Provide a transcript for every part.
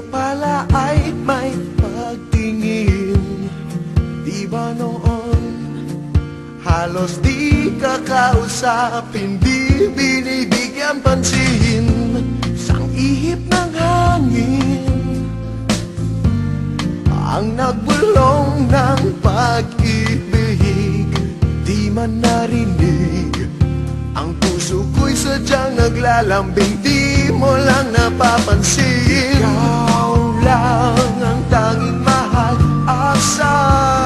sa'yo pala ay may pagtingin. Di ba noon halos di ka kausapin, di binibigyan pansin sang ihip ng hangin ang nagbulong ng pag-ibig. Di man narinig ang puso ko'y sadyang naglalambing, di mo lang napapansin. Ikaw lang ang tanging mahal, asahan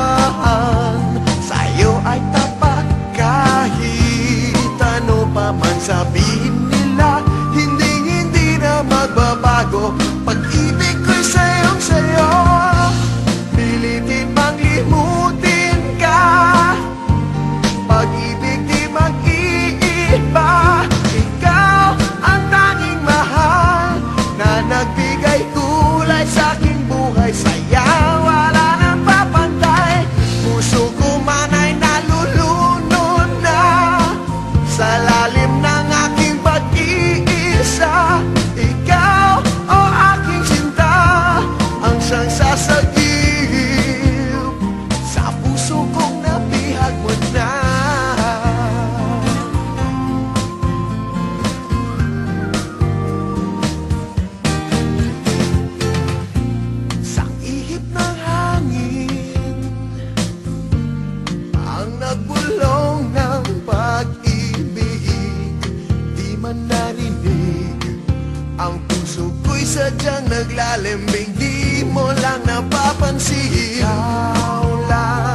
sa'yo ay tapat kahit ano pa man sabihin nila. Hindi na magbabago pag-ibig ko'y sa'yong sa'yo. Pilitin mang limutin ka, pag-ibig di mag-iiba. Ikaw ang tanging mahal na nagbigay kulay sa aking buhay. Saya wala nang papantay, puso ko man ay nalulunod na sa lalim ng aking pag-iisa. Ikaw o aking sinta ang siyang sasagip sa puso kong nabihag mo na. Sang ihip ng hangin ang nagbulong ng pag-ibig, di man narinig ang puso ko'y sadyang naglalambing, di mo lang napapansin. Ikaw lang